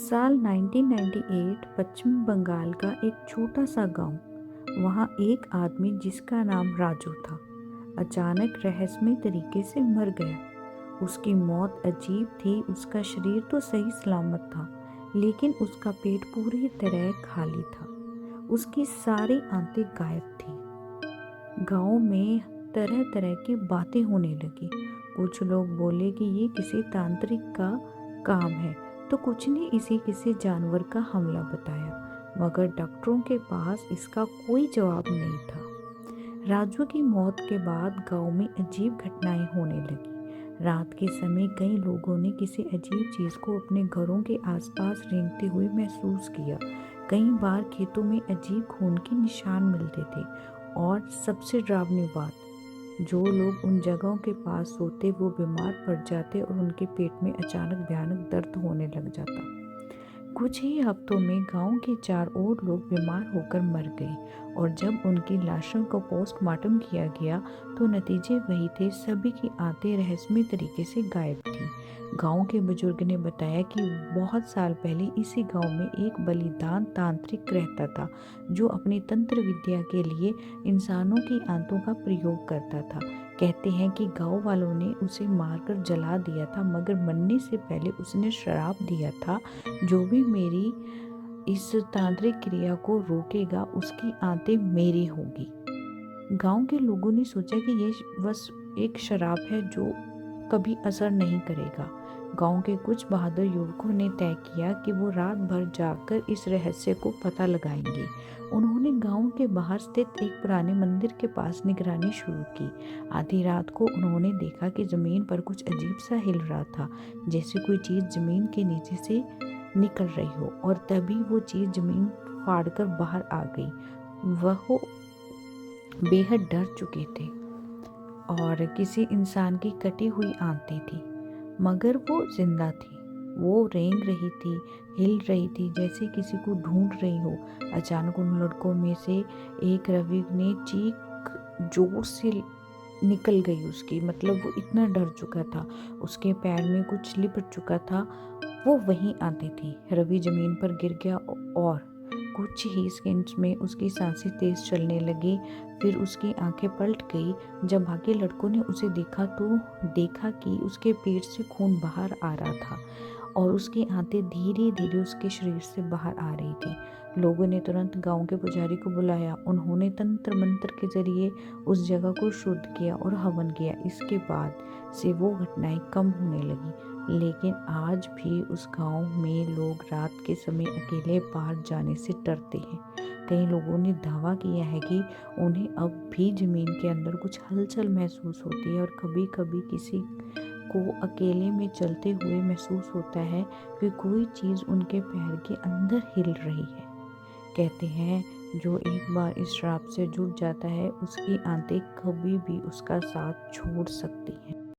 साल 1998 पश्चिम बंगाल का एक छोटा सा गांव। वहाँ एक आदमी जिसका नाम राजू था, अचानक रहस्यमय तरीके से मर गया। उसकी मौत अजीब थी। उसका शरीर तो सही सलामत था, लेकिन उसका पेट पूरी तरह खाली था। उसकी सारी आंतें गायब थी। गांव में तरह तरह की बातें होने लगी। कुछ लोग बोले कि ये किसी तांत्रिक का काम है, तो कुछ ने इसे किसी जानवर का हमला बताया, मगर डॉक्टरों के पास इसका कोई जवाब नहीं था। राजू की मौत के बाद गांव में अजीब घटनाएं होने लगी। रात के समय कई लोगों ने किसी अजीब चीज को अपने घरों के आसपास रेंगते हुए महसूस किया। कई बार खेतों में अजीब खून के निशान मिलते थे, और सबसे डरावनी बात, जो लोग उन जगहों के पास सोते वो बीमार पड़ जाते और उनके पेट में अचानक भयानक दर्द होने लग जाता। कुछ ही हफ्तों में गांव के 4 और लोग बीमार होकर मर गए, और जब उनकी लाशों को पोस्टमार्टम किया गया तो नतीजे वही थे। सभी की आंतें रहस्यमय तरीके से गायब थी। गांव के बुजुर्ग ने बताया कि बहुत साल पहले इसी गांव में एक बलिदान तांत्रिक रहता था, जो अपनी तंत्र विद्या के लिए इंसानों की आंतों का प्रयोग करता था। कहते हैं कि गांव वालों ने उसे मारकर जला दिया था, मगर मरने से पहले उसने श्राप दिया था, जो भी मेरी इस तांत्रिक क्रिया को रोकेगा उसकी आंतें मेरी होगी। गांव के लोगों ने सोचा कि ये बस एक शराब है जो कभी असर नहीं करेगा। गांव के कुछ बहादुर युवकों ने तय किया कि वो रात भर जागकर इस रहस्य को पता लगाएंगे। उन्होंने गांव के बाहर स्थित एक पुराने मंदिर के पास निगरानी शुरू की। आधी रात को उन्होंने देखा कि जमीन पर कुछ अजीब सा हिल रहा था, जैसे कोई चीज जमीन के नीचे से निकल रही हो, और तभी वो चीज जमीन फाड़कर बाहर आ गई। वह बेहद डर चुके थे, और किसी इंसान की कटी हुई आंतें थी, मगर वो जिंदा थी। वो रेंग रही थी, हिल रही थी, जैसे किसी को ढूंढ रही हो। अचानक उन लड़कों में से एक, रवि ने चीख जोर से निकल गई उसकी, मतलब वो इतना डर चुका था। उसके पैर में कुछ लिपट चुका था। वो वहीं आती थी। रवि जमीन पर गिर गया, और कुछ ही सेकंड्स में उसकी सांसें तेज चलने लगी। फिर उसकी आंखें पलट गई। जब बाकी लड़कों ने उसे देखा तो देखा कि उसके पेट से खून बाहर आ रहा था, और उसकी आंतें धीरे धीरे उसके शरीर से बाहर आ रही थी। लोगों ने तुरंत गांव के पुजारी को बुलाया। उन्होंने तंत्र मंत्र के जरिए उस जगह को शुद्ध किया और हवन किया। इसके बाद से वो घटनाएं कम होने लगी, लेकिन आज भी उस गांव में लोग रात के समय अकेले बाहर जाने से डरते हैं। कई लोगों ने दावा किया है कि उन्हें अब भी जमीन के अंदर कुछ हलचल महसूस होती है, और कभी कभी किसी को अकेले में चलते हुए महसूस होता है कि कोई चीज़ उनके पैर के अंदर हिल रही है। कहते हैं जो एक बार इस श्राप से जुड़ जाता है, उसकी आंतें कभी भी उसका साथ छोड़ सकती हैं।